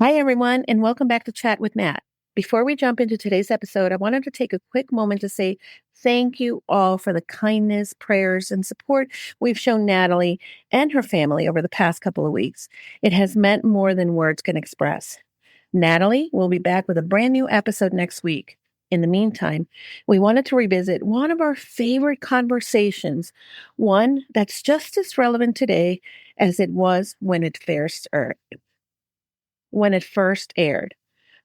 Hi, everyone, and welcome back to Chat with Nat. Before we jump into today's episode, I wanted to take a quick moment to say thank you all for the kindness, prayers, and support we've shown Natalie and her family over the past couple of weeks. It has meant more than words can express. Natalie will be back with a brand new episode next week. In the meantime, we wanted to revisit one of our favorite conversations, one that's just as relevant today as it was when it first aired.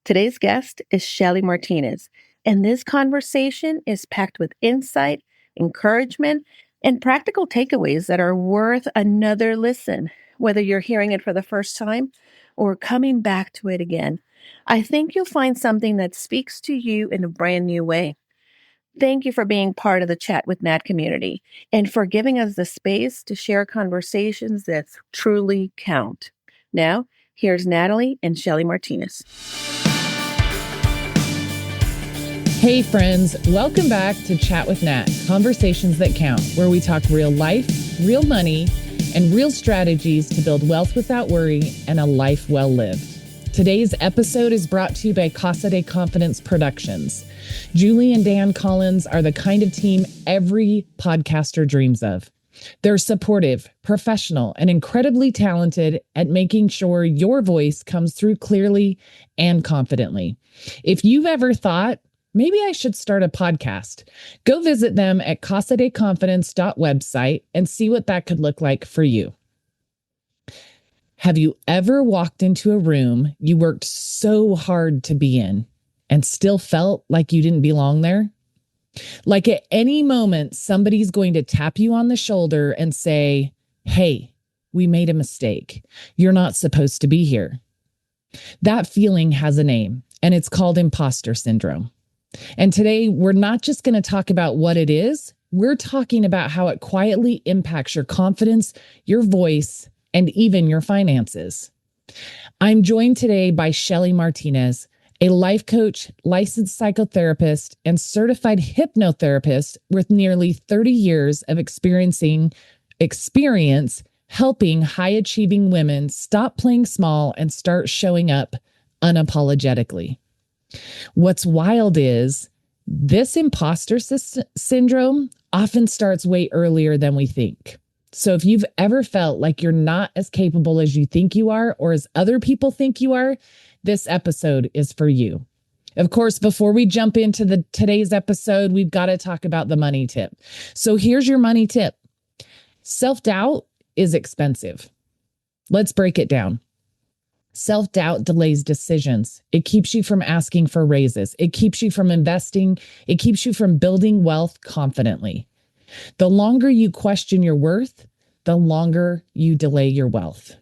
Today's guest is Shelley Martinez, and this conversation is packed with insight, encouragement, and practical takeaways that are worth another listen, whether you're hearing it for the first time or coming back to it again. I think you'll find something that speaks to you in a brand new way. Thank you for being part of the Chat with Nat community and for giving us the space to share conversations that truly count. Now, here's Natalie and Shelley Martinez. Hey friends, welcome back to Chat with Nat, Conversations That Count, where we talk real life, real money, and real strategies to build wealth without worry and a life well lived. Today's episode is brought to you by Casa de Confidence Productions. Julie and Dan Collins are the kind of team every podcaster dreams of. They're supportive, professional, and incredibly talented at making sure your voice comes through clearly and confidently. If you've ever thought, maybe I should start a podcast, go visit them at casadeconfidence.website and see what that could look like for you. Have you ever walked into a room you worked so hard to be in and still felt like you didn't belong there? Like at any moment, somebody's going to tap you on the shoulder and say, hey, we made a mistake. You're not supposed to be here. That feeling has a name, and it's called imposter syndrome. And today, we're not just going to talk about what it is. We're talking about how it quietly impacts your confidence, your voice, and even your finances. I'm joined today by Shelley Martinez, a life coach, licensed psychotherapist, and certified hypnotherapist with nearly 30 years of experience helping high-achieving women stop playing small and start showing up unapologetically. What's wild is this imposter syndrome often starts way earlier than we think. So if you've ever felt like you're not as capable as you think you are or as other people think you are, this episode is for you. Of course, before we jump into today's episode, we've got to talk about the money tip. So here's your money tip. Self-doubt is expensive. Let's break it down. Self-doubt delays decisions. It keeps you from asking for raises. It keeps you from investing. It keeps you from building wealth confidently. The longer you question your worth, the longer you delay your wealth.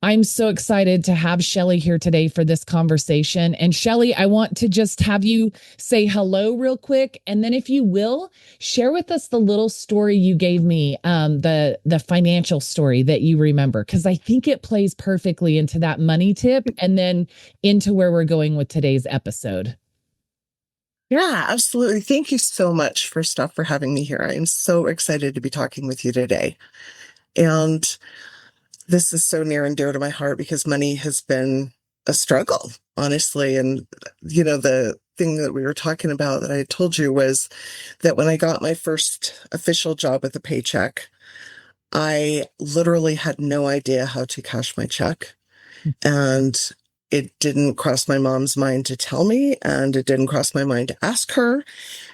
I'm so excited to have Shelley here today for this conversation. And Shelley, I want to just have you say hello real quick. And then if you will, share with us the little story you gave me, the financial story that you remember, because I think it plays perfectly into that money tip and then into where we're going with today's episode. Yeah, absolutely. Thank you so much, first off, for having me here. I am so excited to be talking with you today. And this is so near and dear to my heart because money has been a struggle, honestly. And, the thing that we were talking about that I told you was that when I got my first official job with a paycheck, I literally had no idea how to cash my check. And it didn't cross my mom's mind to tell me, and it didn't cross my mind to ask her.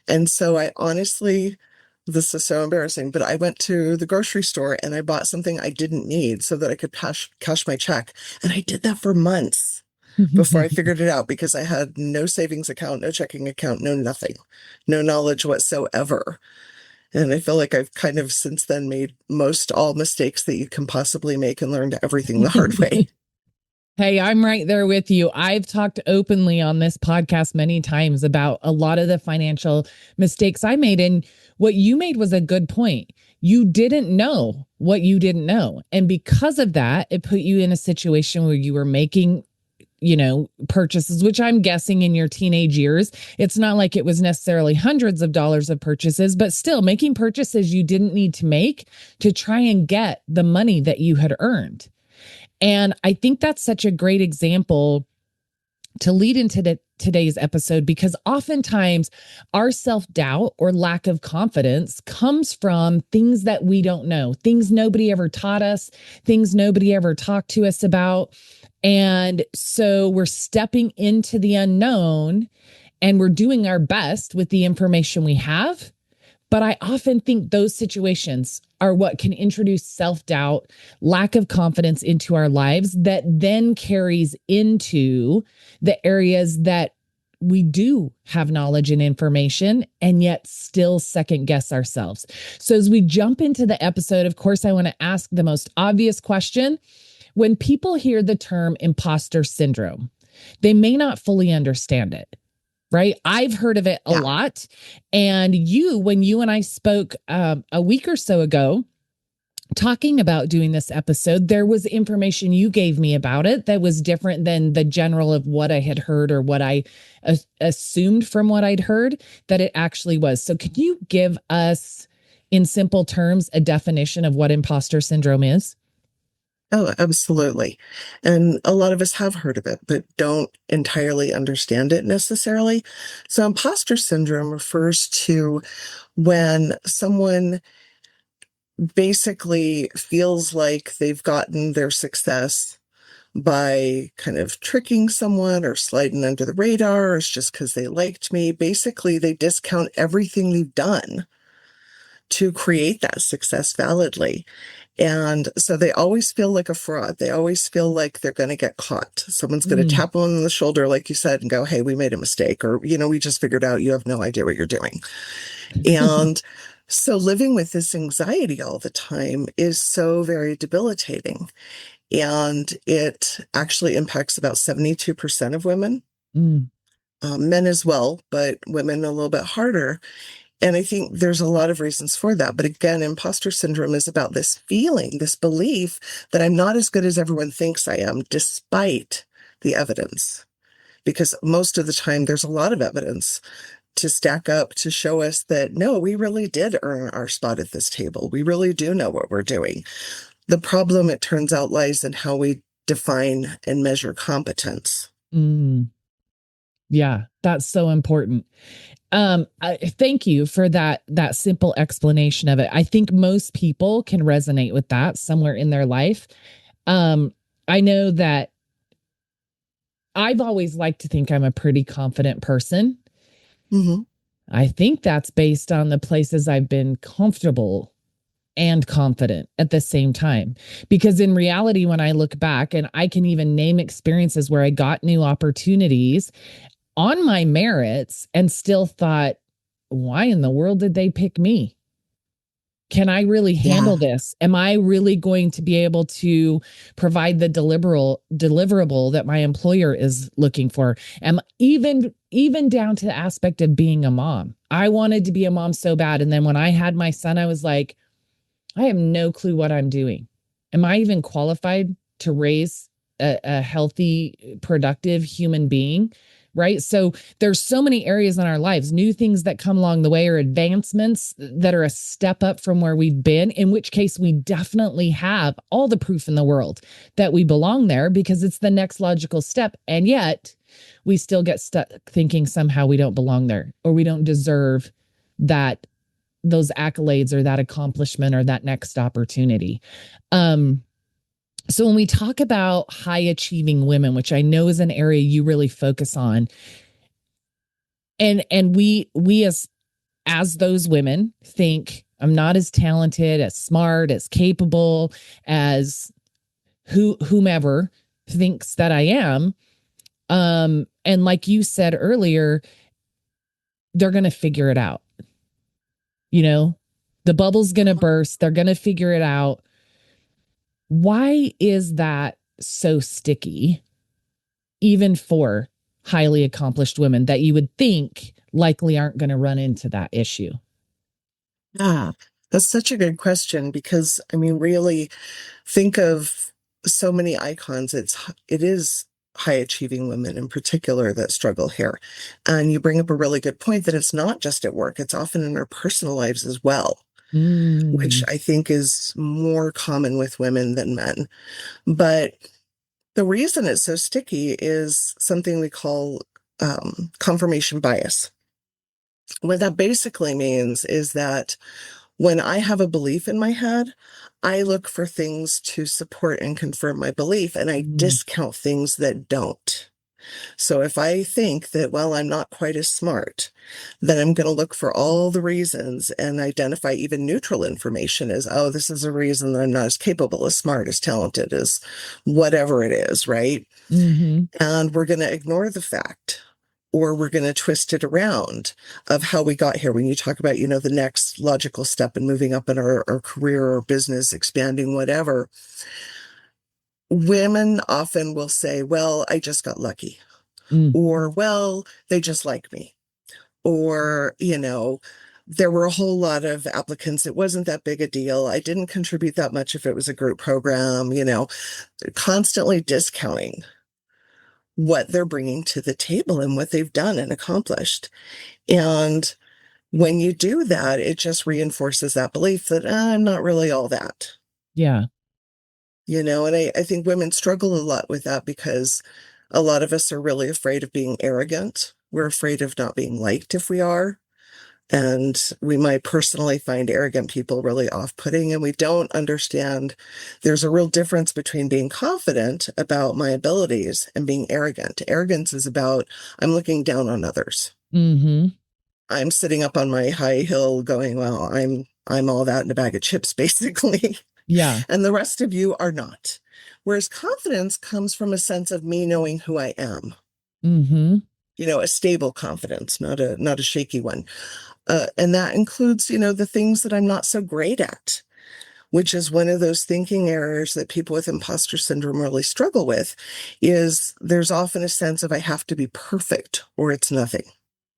And so I honestly, this is so embarrassing, but I went to the grocery store and I bought something I didn't need so that I could cash my check. And I did that for months before I figured it out because I had no savings account, no checking account, no nothing, no knowledge whatsoever. And I feel like I've kind of since then made most all mistakes that you can possibly make and learned everything the hard way. Hey, I'm right there with you. I've talked openly on this podcast many times about a lot of the financial mistakes I made. And what you made was a good point. You didn't know what you didn't know. And because of that, it put you in a situation where you were making, purchases, which I'm guessing in your teenage years, it's not like it was necessarily hundreds of dollars of purchases, but still making purchases you didn't need to make to try and get the money that you had earned. And I think that's such a great example to lead into today's episode, because oftentimes our self-doubt or lack of confidence comes from things that we don't know, things nobody ever taught us, things nobody ever talked to us about. And so we're stepping into the unknown and we're doing our best with the information we have. But I often think those situations are what can introduce self-doubt, lack of confidence into our lives that then carries into the areas that we do have knowledge and information and yet still second guess ourselves. So as we jump into the episode, of course, I want to ask the most obvious question. When people hear the term imposter syndrome, they may not fully understand it. Right? I've heard of it a lot. And when you and I spoke a week or so ago, talking about doing this episode, there was information you gave me about it that was different than the general of what I had heard or what I assumed from what I'd heard that it actually was. So could you give us, in simple terms, a definition of what imposter syndrome is? Oh, absolutely. And a lot of us have heard of it, but don't entirely understand it necessarily. So imposter syndrome refers to when someone basically feels like they've gotten their success by kind of tricking someone or sliding under the radar, or it's just because they liked me. Basically, they discount everything they've done to create that success validly. And so they always feel like a fraud. They always feel like they're going to get caught. Someone's going to tap them on the shoulder, like you said, and go, hey, we made a mistake. Or, we just figured out you have no idea what you're doing. And so living with this anxiety all the time is so very debilitating. And it actually impacts about 72% of women, men as well, but women a little bit harder. And I think there's a lot of reasons for that. But again, imposter syndrome is about this feeling, this belief that I'm not as good as everyone thinks I am, despite the evidence. Because most of the time, there's a lot of evidence to stack up to show us that, no, we really did earn our spot at this table. We really do know what we're doing. The problem, it turns out, lies in how we define and measure competence. Yeah, that's so important. Thank you for that simple explanation of it. I think most people can resonate with that somewhere in their life. I know that I've always liked to think I'm a pretty confident person. I think that's based on the places I've been comfortable and confident at the same time. Because in reality, when I look back, and I can even name experiences where I got new opportunities on my merits and still thought, why in the world did they pick me? Can I really handle this? Am I really going to be able to provide the deliverable that my employer is looking for? Even down to the aspect of being a mom. I wanted to be a mom so bad. And then when I had my son, I was like, I have no clue what I'm doing. Am I even qualified to raise a healthy, productive human being? Right? So there's so many areas in our lives, new things that come along the way, or advancements that are a step up from where we've been, in which case we definitely have all the proof in the world that we belong there because it's the next logical step. And yet we still get stuck thinking somehow we don't belong there, or we don't deserve those accolades or that accomplishment or that next opportunity. So when we talk about high achieving women, which I know is an area you really focus on, and we as those women think I'm not as talented, as smart, as capable as whomever thinks that I am. And like you said earlier, they're going to figure it out. The bubble's going to burst. They're going to figure it out. Why is that so sticky, even for highly accomplished women that you would think likely aren't going to run into that issue? Yeah, that's such a good question because, really think of so many icons. It is high achieving women in particular that struggle here. And you bring up a really good point that it's not just at work, it's often in our personal lives as well. Which I think is more common with women than men. But The reason it's so sticky is something we call confirmation bias. What that basically means is that when I have a belief in my head, I look for things to support and confirm my belief, and I Mm. discount things that don't. So if I think that, well, I'm not quite as smart, then I'm going to look for all the reasons and identify even neutral information as, oh, this is a reason that I'm not as capable, as smart, as talented, as whatever it is, right? Mm-hmm. And we're going to ignore the fact, or we're going to twist it around of how we got here. When you talk about, the next logical step in moving up in our career or business, expanding, whatever, women often will say, well, I just got lucky. Mm. Or, well, they just like me. Or, there were a whole lot of applicants. It wasn't that big a deal. I didn't contribute that much if it was a group program, constantly discounting what they're bringing to the table and what they've done and accomplished. And when you do that, it just reinforces that belief that I'm not really all that. Yeah. And I think women struggle a lot with that because a lot of us are really afraid of being arrogant. We're afraid of not being liked if we are. And we might personally find arrogant people really off-putting, and we don't understand there's a real difference between being confident about my abilities and being arrogant. Arrogance is about, I'm looking down on others. Mm-hmm. I'm sitting up on my high hill going, well, I'm all that in a bag of chips, basically. Yeah. And the rest of you are not. Whereas confidence comes from a sense of me knowing who I am. Mm-hmm. A stable confidence, not a shaky one. And that includes, the things that I'm not so great at, which is one of those thinking errors that people with imposter syndrome really struggle with, is there's often a sense of I have to be perfect or it's nothing.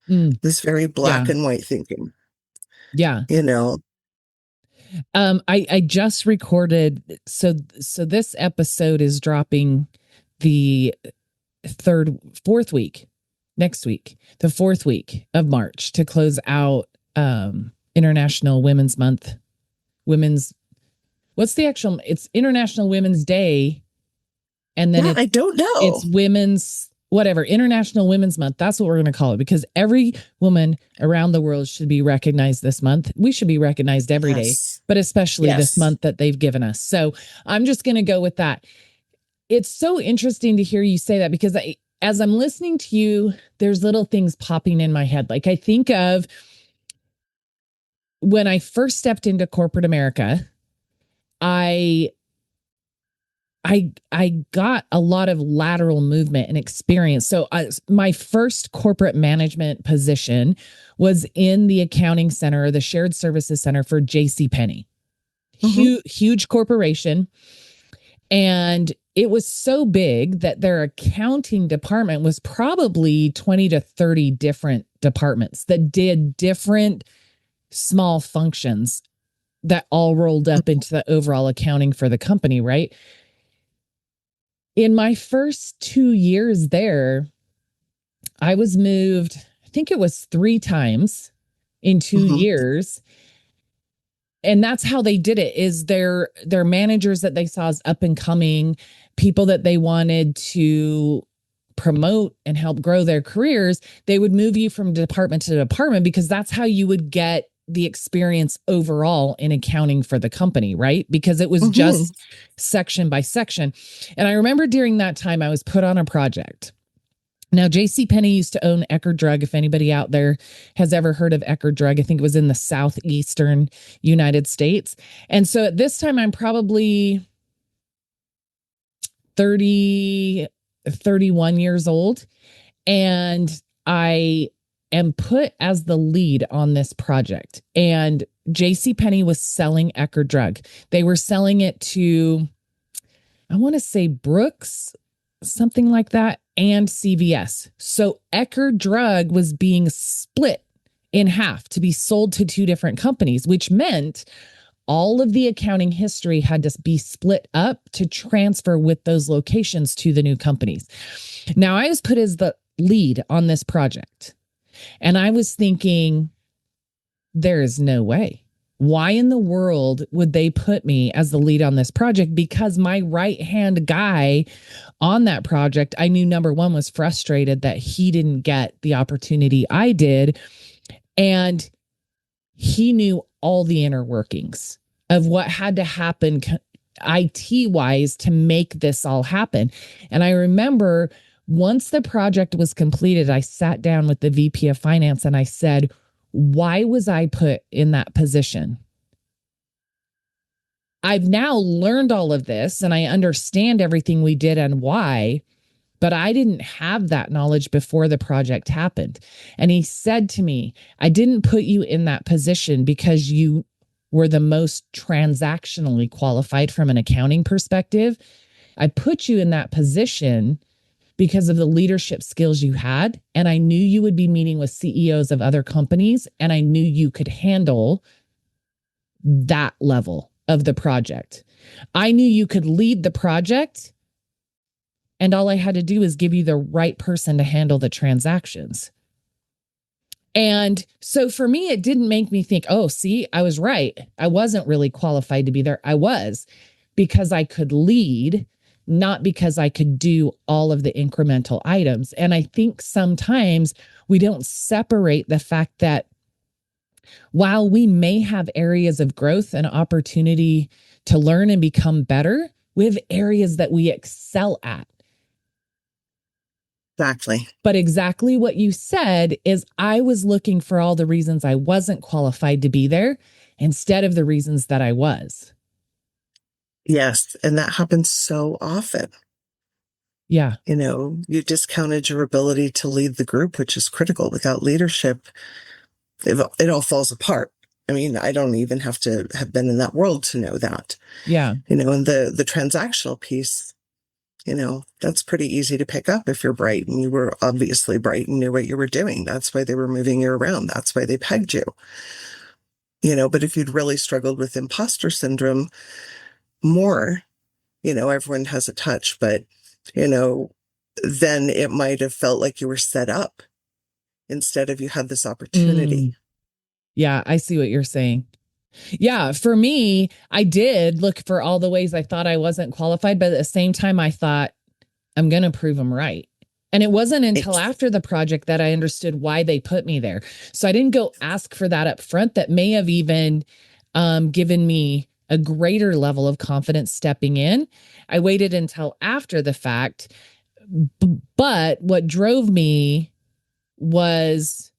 Mm. This very black Yeah. and white thinking. Yeah. I just recorded, so this episode is dropping the fourth week, next week, the fourth week of March, to close out International Women's Month. It's International Women's Day, and then I don't know. It's International Women's Month. That's what we're going to call it, because every woman around the world should be recognized this month. We should be recognized every day, but especially this month that they've given us. So I'm just going to go with that. It's so interesting to hear you say that, because as I'm listening to you, there's little things popping in my head. Like, I think of when I first stepped into corporate America, I got a lot of lateral movement and experience. So my first corporate management position was in the accounting center, or the shared services center for JCPenney. Mm-hmm. Huge corporation. And it was so big that their accounting department was probably 20 to 30 different departments that did different small functions that all rolled up into the overall accounting for the company, right? In my first 2 years there, I was moved, I think it was 3 times in 2 years. And that's how they did it, is their managers that they saw as up and coming, people that they wanted to promote and help grow their careers, they would move you from department to department, because that's how you would get the experience overall in accounting for the company, right? Because it was just section by section. And I remember during that time, I was put on a project. Now, JCPenney used to own Eckerd Drug. If anybody out there has ever heard of Eckerd Drug, I think it was in the southeastern United States. And so at this time, I'm probably 31 years old. And I am put as the lead on this project. And JCPenney was selling Eckerd Drug. They were selling it to, I want to say, Brooks, something like that, and CVS. So Eckerd Drug was being split in half to be sold to 2 different companies, which meant all of the accounting history had to be split up to transfer with those locations to the new companies. Now, I was put as the lead on this project, and I was thinking, there is no way Why in the world would they put me as the lead on this project? Because my right-hand guy on that project, I knew number one was frustrated that he didn't get the opportunity I did. And he knew all the inner workings of what had to happen IT wise to make this all happen. And I remember once the project was completed, I sat down with the VP of finance and I said, why was I put in that position? I've now learned all of this and I understand everything we did and why, but I didn't have that knowledge before the project happened. And he said to me, I didn't put you in that position because you were the most transactionally qualified from an accounting perspective. I put you in that position because of the leadership skills you had. And I knew you would be meeting with CEOs of other companies. And I knew you could handle that level of the project. I knew you could lead the project. And all I had to do is give you the right person to handle the transactions. And so for me, it didn't make me think, oh, see, I was right. I wasn't really qualified to be there. I was, because I could lead, not because I could do all of the incremental items. And I think sometimes we don't separate the fact that while we may have areas of growth and opportunity to learn and become better, we have areas that we excel at. Exactly. But exactly what you said is I was looking for all the reasons I wasn't qualified to be there instead of the reasons that I was. Yes. And that happens so often. Yeah. You discounted your ability to lead the group, which is critical. Without leadership, it all falls apart. I mean, I don't even have to have been in that world to know that. Yeah. And the transactional piece, that's pretty easy to pick up if you're bright, and you were obviously bright and knew what you were doing. That's why they were moving you around. That's why they pegged you. But if you'd really struggled with imposter syndrome more, everyone has a touch, but, then it might have felt like you were set up instead of you had this opportunity. Yeah, I see what you're saying. Yeah, for me, I did look for all the ways I thought I wasn't qualified, but at the same time, I thought, I'm going to prove them right. And it wasn't until after the project that I understood why they put me there. So I didn't go ask for that up front. That may have even given me a greater level of confidence stepping in. I waited until after the fact. But what drove me was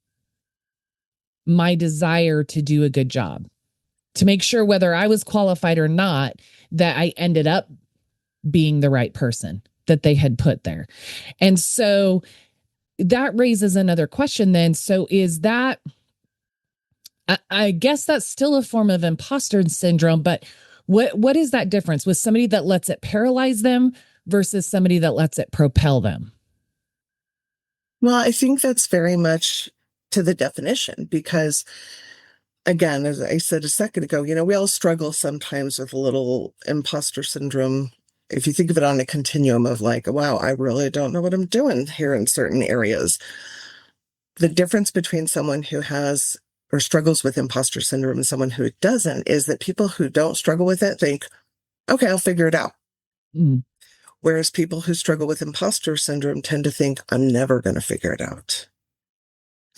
my desire to do a good job, to make sure whether I was qualified or not, that I ended up being the right person that they had put there. And so that raises another question then. So is that, I guess that's still a form of imposter syndrome, but what is that difference with somebody that lets it paralyze them versus somebody that lets it propel them? Well, I think that's very much to the definition, because again, as I said a second ago, we all struggle sometimes with a little imposter syndrome. If you think of it on a continuum of like, wow, I really don't know what I'm doing here in certain areas. The difference between someone who has or struggles with imposter syndrome and someone who doesn't is that people who don't struggle with it think, okay, I'll figure it out. Whereas people who struggle with imposter syndrome tend to think, I'm never going to figure it out.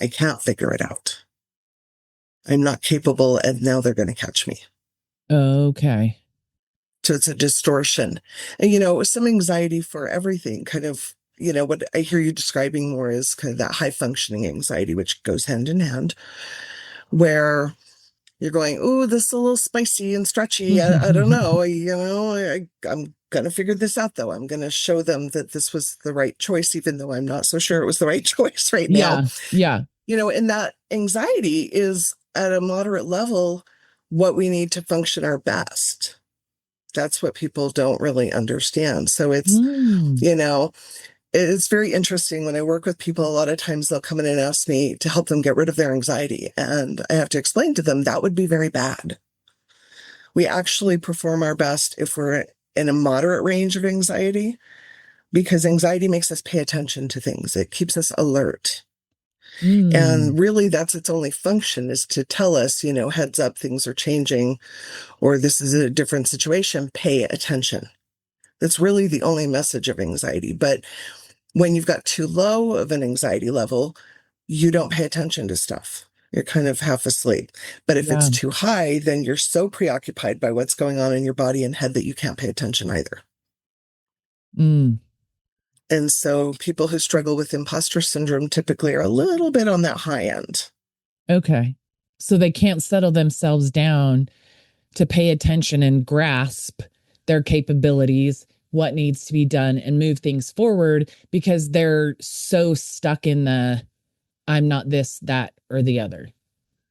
I can't figure it out. I'm not capable, and now they're going to catch me. Okay. So it's a distortion. And, some anxiety for everything, kind of, what I hear you describing more is kind of that high functioning anxiety, which goes hand in hand, where you're going, oh, this is a little spicy and stretchy. I don't know. I'm going to figure this out, though. I'm going to show them that this was the right choice, even though I'm not so sure it was the right choice right now. Yeah. And that anxiety is at a moderate level what we need to function our best. That's what people don't really understand. So it's, it's very interesting when I work with people. A lot of times they'll come in and ask me to help them get rid of their anxiety. And I have to explain to them that would be very bad. We actually perform our best if we're in a moderate range of anxiety, because anxiety makes us pay attention to things. It keeps us alert. And really, that's its only function, is to tell us, heads up, things are changing, or this is a different situation, pay attention. That's really the only message of anxiety. But when you've got too low of an anxiety level, you don't pay attention to stuff. You're kind of half asleep. But if it's too high, then you're so preoccupied by what's going on in your body and head that you can't pay attention either. And so people who struggle with imposter syndrome typically are a little bit on that high end. Okay. So they can't settle themselves down to pay attention and grasp their capabilities, what needs to be done, and move things forward because they're so stuck in the I'm not this, that, or the other.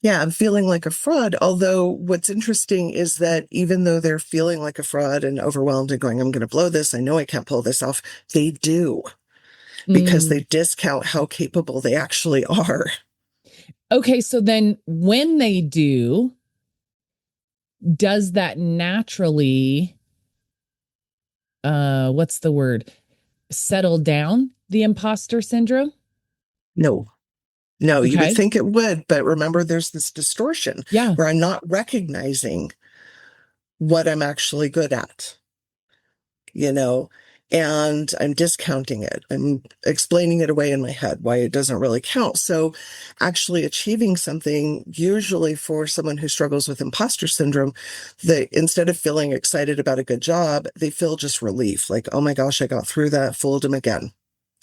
Yeah, I'm feeling like a fraud. Although what's interesting is that even though they're feeling like a fraud and overwhelmed and going, I'm going to blow this, I know I can't pull this off, they do, because they discount how capable they actually are. Okay, so then when they do, does that naturally, what's the word, settle down the imposter syndrome? No. You would think it would, but remember, there's this distortion where I'm not recognizing what I'm actually good at, and I'm discounting it. I'm explaining it away in my head, why it doesn't really count. So actually achieving something, usually for someone who struggles with imposter syndrome, instead of feeling excited about a good job, they feel just relief. Like, oh my gosh, I got through that, fooled him again.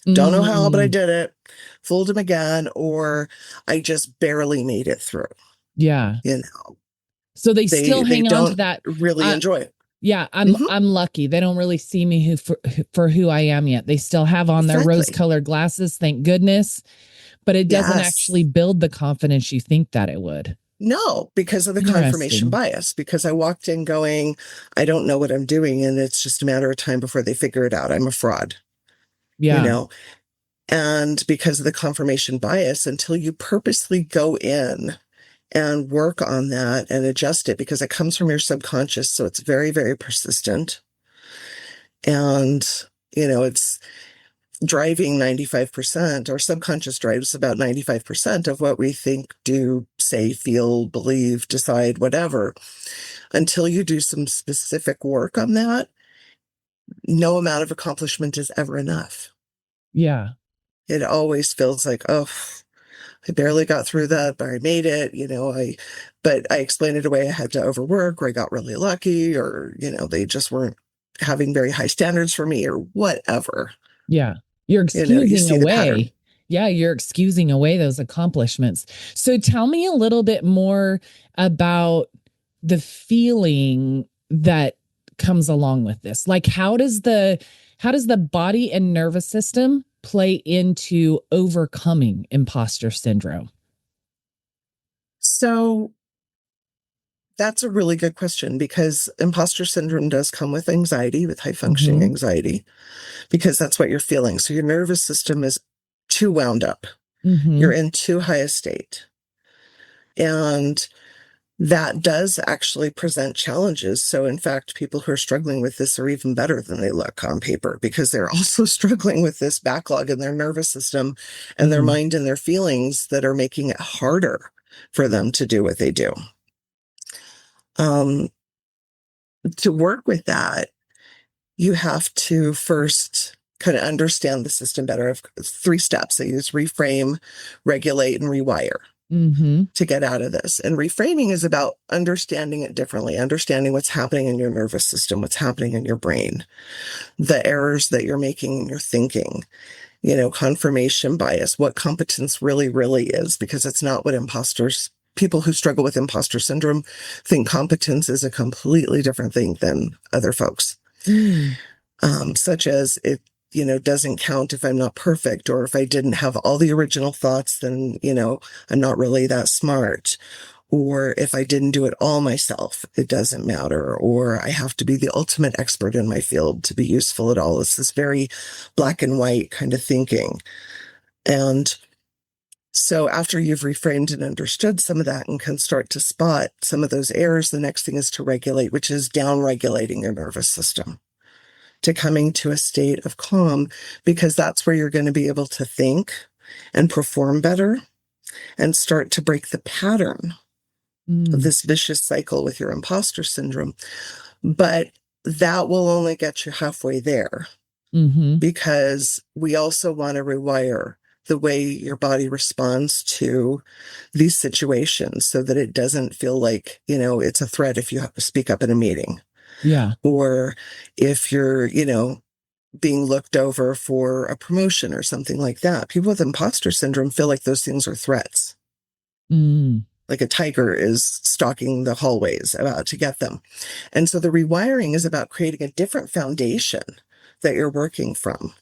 Don't know how, but I did it. Fooled him again, or I just barely made it through. Yeah. So they still hang on to that. Really enjoy it. Yeah, I'm lucky. They don't really see me for who I am yet. They still have on their rose-colored glasses, thank goodness. But it doesn't actually build the confidence you think that it would. No, because of the confirmation bias. Because I walked in going, I don't know what I'm doing, and it's just a matter of time before they figure it out. I'm a fraud. Yeah. And because of the confirmation bias, until you purposely go in and work on that and adjust it, because it comes from your subconscious. So it's very, very persistent. And, it's driving 95%, or subconscious drives about 95% of what we think, do, say, feel, believe, decide, whatever. Until you do some specific work on that, no amount of accomplishment is ever enough. Yeah. It always feels like, oh, I barely got through that, but I made it, but I explained it away. I had to overwork, or I got really lucky, or, they just weren't having very high standards for me, or whatever. Yeah. You're excusing away. Yeah. You're excusing away those accomplishments. So tell me a little bit more about the feeling that comes along with this. Like, how does the body and nervous system play into overcoming imposter syndrome? So that's a really good question, because imposter syndrome does come with anxiety, with high functioning anxiety, because that's what you're feeling. So your nervous system is too wound up. You're in too high a state. And that does actually present challenges. So in fact, people who are struggling with this are even better than they look on paper, because they're also struggling with this backlog in their nervous system and their mind and their feelings that are making it harder for them to do what they do. To work with that, you have to first kind of understand the system better. Of 3 steps. I use reframe, regulate, and rewire to get out of this. And reframing is about understanding it differently, understanding what's happening in your nervous system, what's happening in your brain, the errors that you're making in your thinking, confirmation bias, what competence really, really is, because it's not what people who struggle with imposter syndrome think competence is a completely different thing than other folks. Such as it, doesn't count if I'm not perfect, or if I didn't have all the original thoughts, then, I'm not really that smart. Or if I didn't do it all myself, it doesn't matter. Or I have to be the ultimate expert in my field to be useful at all. It's this very black and white kind of thinking. And so after you've reframed and understood some of that and can start to spot some of those errors, the next thing is to regulate, which is down-regulating your nervous system, to coming to a state of calm, because that's where you're going to be able to think and perform better. and start to break the pattern of this vicious cycle with your imposter syndrome. But that will only get you halfway there, because we also want to rewire the way your body responds to these situations so that it doesn't feel like, it's a threat if you have to speak up in a meeting. Yeah. Or if you're, being looked over for a promotion or something like that. People with imposter syndrome feel like those things are threats. Like a tiger is stalking the hallways about to get them. And so the rewiring is about creating a different foundation that you're working from.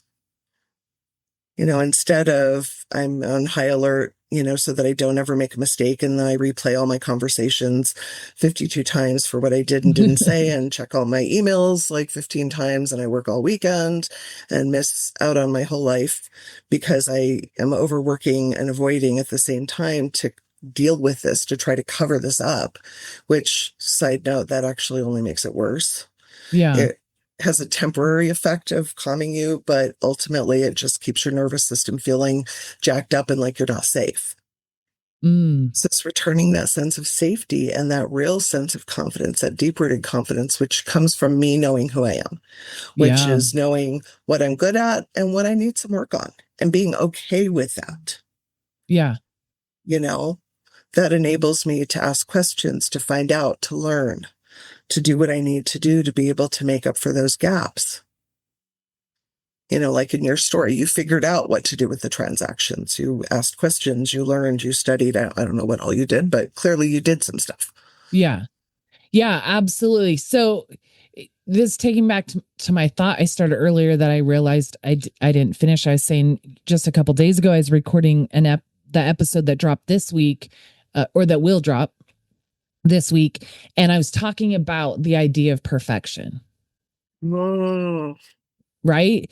Instead of I'm on high alert, so that I don't ever make a mistake, and then I replay all my conversations 52 times for what I did and didn't say, and check all my emails like 15 times, and I work all weekend and miss out on my whole life because I am overworking and avoiding at the same time to deal with this, to try to cover this up, which, side note, that actually only makes it worse. Yeah. It has a temporary effect of calming you, but ultimately it just keeps your nervous system feeling jacked up and like you're not safe. So it's returning that sense of safety and that real sense of confidence, that deep-rooted confidence, which comes from me knowing who I am, which is knowing what I'm good at and what I need some work on, and being okay with that. Yeah. That enables me to ask questions, to find out, to learn, to do what I need to do to be able to make up for those gaps. Like in your story, you figured out what to do with the transactions. You asked questions, you learned, you studied. I don't know what all you did, but clearly you did some stuff. Yeah. Yeah, absolutely. So this taking back to my thought I started earlier that I realized I didn't finish. I was saying just a couple days ago, I was recording the episode that dropped this week, or that will drop this week. And I was talking about the idea of perfection. Whoa. Right?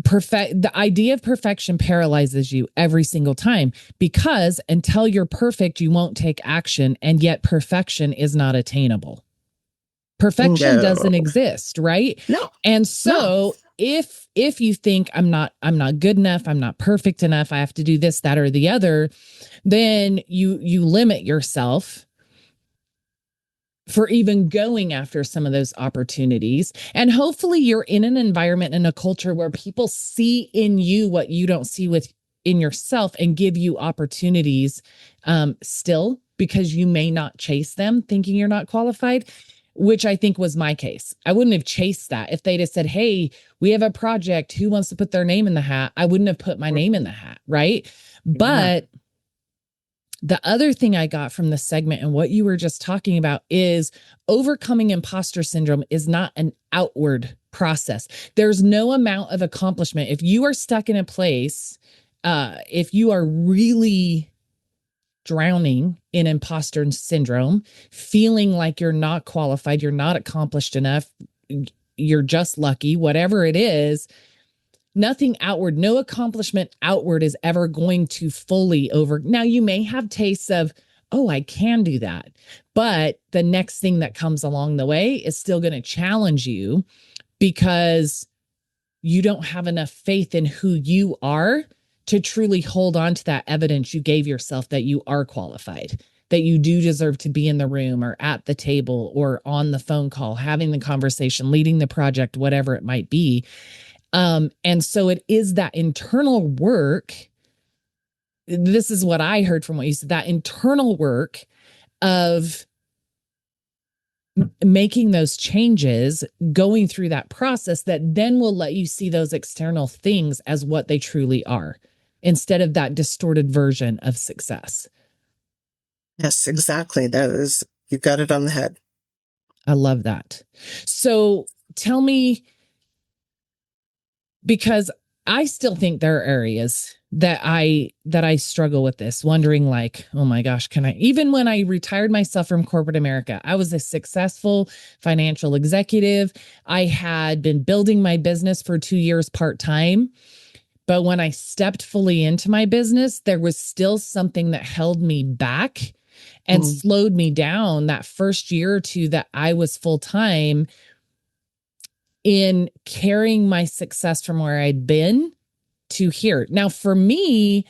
The idea of perfection paralyzes you every single time, because until you're perfect, you won't take action. And yet perfection is not attainable. Perfection doesn't exist, right? No. And so if you think I'm not good enough, I'm not perfect enough, I have to do this, that, or the other, then you limit yourself for even going after some of those opportunities. And hopefully you're in an environment and a culture where people see in you what you don't see in yourself, and give you opportunities still, because you may not chase them thinking you're not qualified, which I think was my case. I wouldn't have chased that. If they'd have said, hey, we have a project, who wants to put their name in the hat? I wouldn't have put my name in the hat, right? But the other thing I got from the segment and what you were just talking about is overcoming imposter syndrome is not an outward process. There's no amount of accomplishment. If you are stuck in a place, if you are really drowning in imposter syndrome, feeling like you're not qualified, you're not accomplished enough, you're just lucky, whatever it is, nothing outward, no accomplishment outward is ever going to fully over. Now, you may have tastes of, oh, I can do that. But the next thing that comes along the way is still going to challenge you, because you don't have enough faith in who you are to truly hold on to that evidence you gave yourself that you are qualified, that you do deserve to be in the room or at the table or on the phone call, having the conversation, leading the project, whatever it might be. And so it is that internal work. This is what I heard from what you said, that internal work of making those changes, going through that process, that then will let you see those external things as what they truly are, instead of that distorted version of success. Yes, exactly. You got it on the head. I love that. So tell me, because I still think there are areas that I struggle with this, wondering like, oh my gosh, even when I retired myself from corporate America, I was a successful financial executive. I had been building my business for 2 years part-time. But when I stepped fully into my business, there was still something that held me back and slowed me down that first year or two that I was full-time, in carrying my success from where I'd been to here. Now, for me,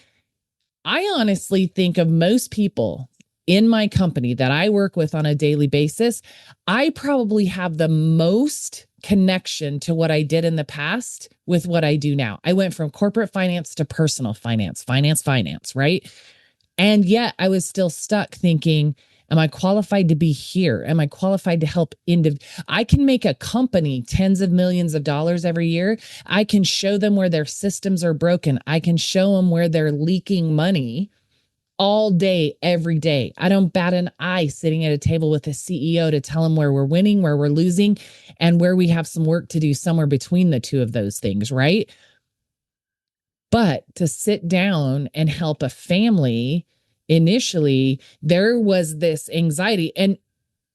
I honestly think of most people in my company that I work with on a daily basis, I probably have the most connection to what I did in the past with what I do now. I went from corporate finance to personal finance, finance, right? And yet I was still stuck thinking, am I qualified to be here? Am I qualified to help I can make a company tens of millions of dollars every year. I can show them where their systems are broken. I can show them where they're leaking money all day, every day. I don't bat an eye sitting at a table with a CEO to tell them where we're winning, where we're losing, and where we have some work to do somewhere between the two of those things, right? But to sit down and help a family, initially, there was this anxiety. And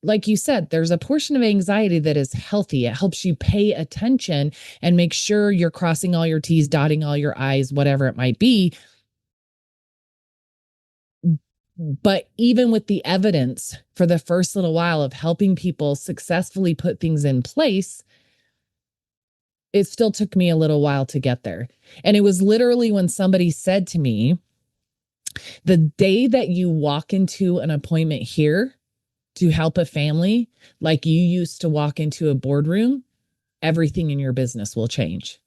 like you said, there's a portion of anxiety that is healthy. It helps you pay attention and make sure you're crossing all your T's, dotting all your I's, whatever it might be. But even with the evidence for the first little while of helping people successfully put things in place, it still took me a little while to get there. And it was literally when somebody said to me, the day that you walk into an appointment here to help a family, like you used to walk into a boardroom, everything in your business will change.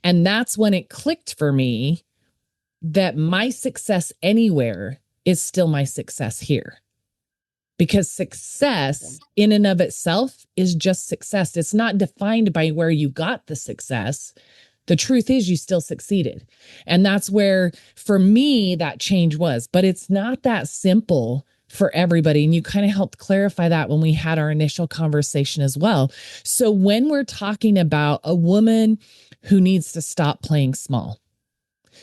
And that's when it clicked for me that my success anywhere is still my success here. Because success in and of itself is just success. It's not defined by where you got the success. The truth is you still succeeded. And that's where, for me, that change was. But it's not that simple for everybody. And you kind of helped clarify that when we had our initial conversation as well. So when we're talking about a woman who needs to stop playing small,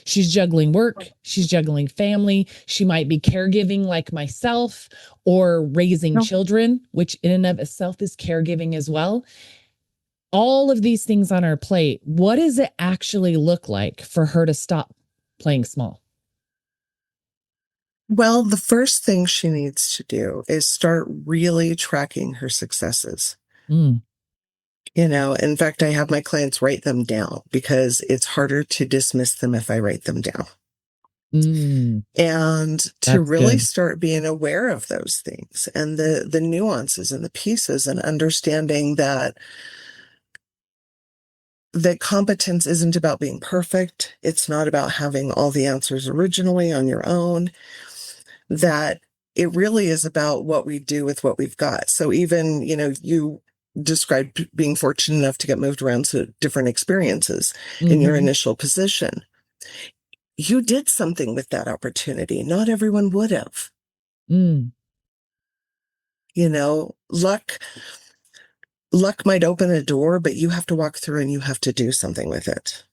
she's juggling work, she's juggling family, she might be caregiving like myself, or raising children, which in and of itself is caregiving as well. All of these things on our plate, what does it actually look like for her to stop playing small? Well, the first thing she needs to do is start really tracking her successes. Mm. In fact, I have my clients write them down because it's harder to dismiss them if I write them down. Mm. And to That's really good. start being aware of those things and the nuances and the pieces, and understanding that competence isn't about being perfect. It's not about having all the answers originally on your own. That it really is about what we do with what we've got. So even, you described being fortunate enough to get moved around to different experiences in your initial position. You did something with that opportunity. Not everyone would have. Mm. Luck might open a door, but you have to walk through and you have to do something with it.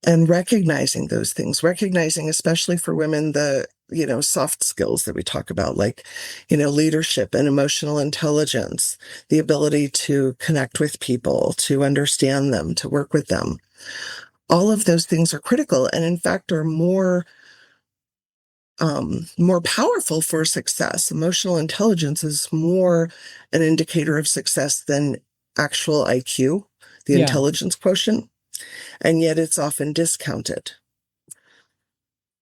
And recognizing those things, recognizing, especially for women, the, soft skills that we talk about, like, leadership and emotional intelligence, the ability to connect with people, to understand them, to work with them. All of those things are critical, and in fact are more powerful for success. Emotional intelligence is more an indicator of success than actual IQ, the intelligence quotient, and yet it's often discounted.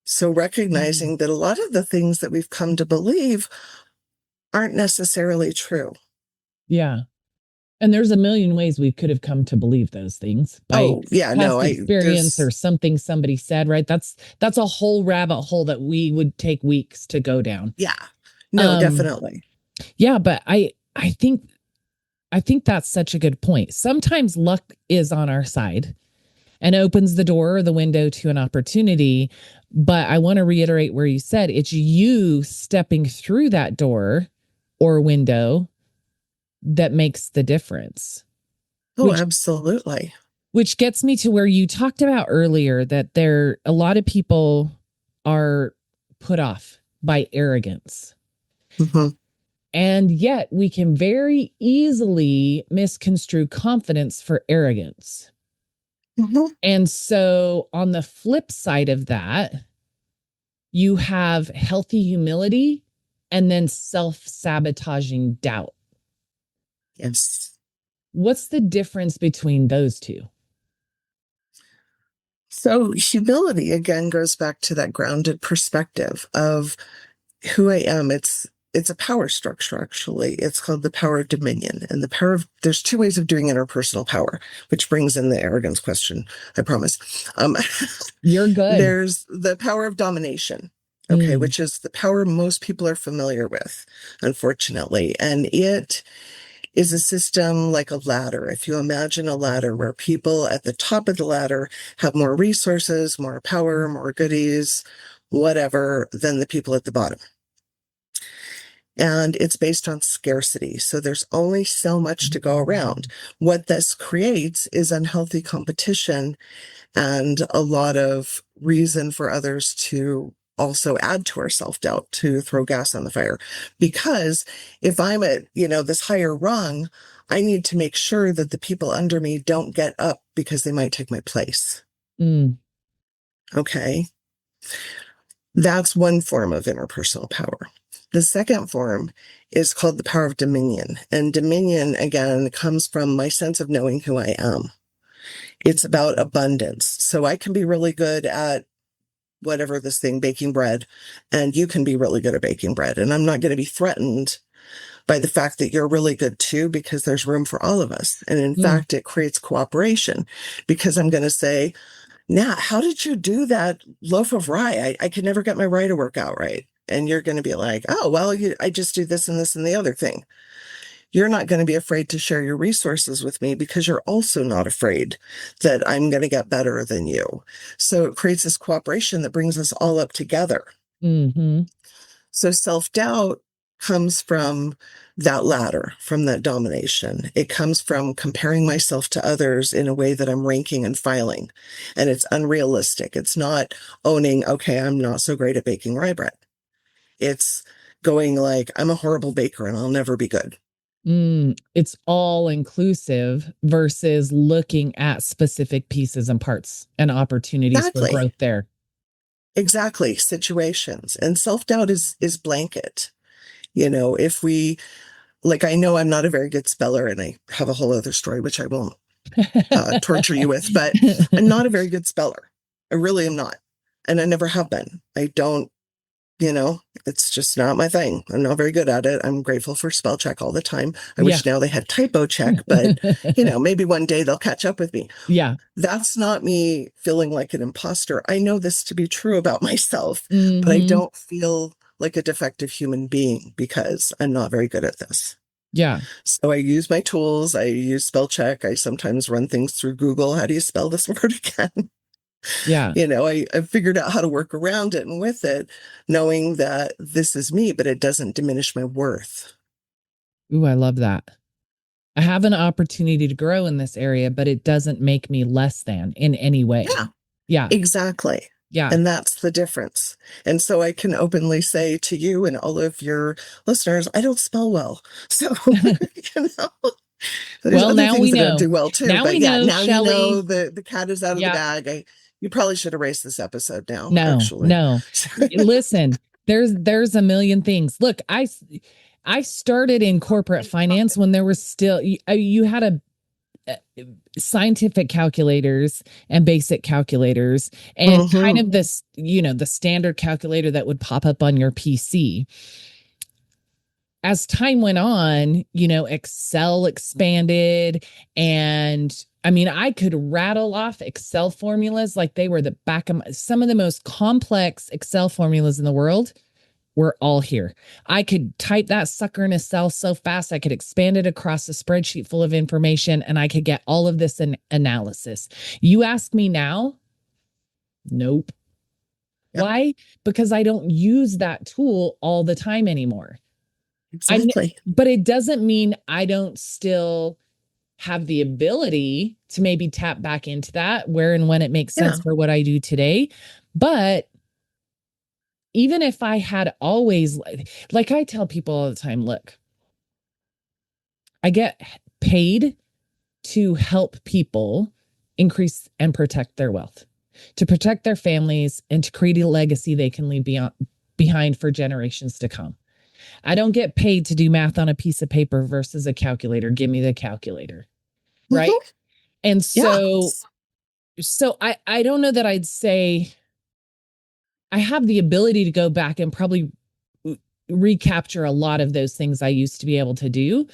So recognizing that a lot of the things that we've come to believe aren't necessarily true. Yeah. And there's a million ways we could have come to believe those things by past experience or something somebody said, right? That's a whole rabbit hole that we would take weeks to go down. Yeah. No, definitely. Yeah, but I think that's such a good point. Sometimes luck is on our side and opens the door or the window to an opportunity. But I want to reiterate where you said it's you stepping through that door or window that makes the difference. Oh, absolutely. Which gets me to where you talked about earlier that a lot of people are put off by arrogance. Mm-hmm. And yet we can very easily misconstrue confidence for arrogance. Mm-hmm. And so on the flip side of that, you have healthy humility and then self-sabotaging doubt. Yes. What's the difference between those two? So humility again goes back to that grounded perspective of who I am. It's a power structure, actually. It's called the power of dominion. And there's two ways of doing interpersonal power, which brings in the arrogance question, I promise. Um, You're good. there's the power of domination, okay, which is the power most people are familiar with, unfortunately. And it is a system like a ladder. If you imagine a ladder where people at the top of the ladder have more resources, more power, more goodies, whatever, than the people at the bottom. And it's based on scarcity. So there's only so much to go around. What this creates is unhealthy competition and a lot of reason for others to also add to our self-doubt, to throw gas on the fire. Because if I'm at, this higher rung, I need to make sure that the people under me don't get up because they might take my place. Okay. That's one form of interpersonal power. The second form is called the power of dominion. And dominion, again, comes from my sense of knowing who I am. It's about abundance. So I can be really good at whatever this thing, baking bread, and you can be really good at baking bread. And I'm not going to be threatened by the fact that you're really good too, because there's room for all of us. And in fact, it creates cooperation, because I'm going to say, Nat, how did you do that loaf of rye? I could never get my rye to work out right. And you're going to be like, oh, well, I just do this and this and the other thing. You're not going to be afraid to share your resources with me, because you're also not afraid that I'm going to get better than you. So it creates this cooperation that brings us all up together. So self-doubt comes from that ladder, from that domination. It comes from comparing myself to others in a way that I'm ranking and filing. And it's unrealistic. It's not owning, okay, I'm not so great at baking rye bread. It's going like, I'm a horrible baker and I'll never be good. It's all inclusive versus looking at specific pieces and parts and opportunities for growth there. Exactly. Situations. And self-doubt is blanket. If we, I know I'm not a very good speller, and I have a whole other story, which I won't torture you with, but I'm not a very good speller. I really am not. And I never have been. I don't, it's just not my thing. I'm not very good at it. I'm grateful for spell check all the time. I wish now they had typo check, but maybe one day they'll catch up with me. Yeah. That's not me feeling like an imposter. I know this to be true about myself, but I don't feel like a defective human being because I'm not very good at this. Yeah. So I use my tools. I use spell check. I sometimes run things through Google. How do you spell this word again? Yeah. I figured out how to work around it and with it, knowing that this is me, but it doesn't diminish my worth. Ooh, I love that. I have an opportunity to grow in this area, but it doesn't make me less than in any way. Yeah. Yeah. Exactly. Yeah. And that's the difference. And so I can openly say to you and all of your listeners, I don't spell well. So, well, now we know. Do well too. Now we know, Shelley. You know the cat is out of the bag. You probably should erase this episode now. No, actually. No. Listen, there's a million things. Look, I started in corporate finance when there was still, you had a scientific calculators and basic calculators and kind of this, the standard calculator that would pop up on your PC. As time went on, Excel expanded, and I could rattle off Excel formulas like they were the back of some of the most complex Excel formulas in the world were all here. I could type that sucker in a cell so fast, I could expand it across a spreadsheet full of information, and I could get all of this in analysis. You ask me now? Nope. Yep. Why? Because I don't use that tool all the time anymore. Exactly. But it doesn't mean I don't still have the ability to maybe tap back into that where and when it makes sense for what I do today. But even if I had always, like I tell people all the time, look, I get paid to help people increase and protect their wealth, to protect their families, and to create a legacy they can leave behind for generations to come. I don't get paid to do math on a piece of paper versus a calculator. Give me the calculator. Right. And so So I don't know that I'd say I have the ability to go back and probably recapture a lot of those things I used to be able to do.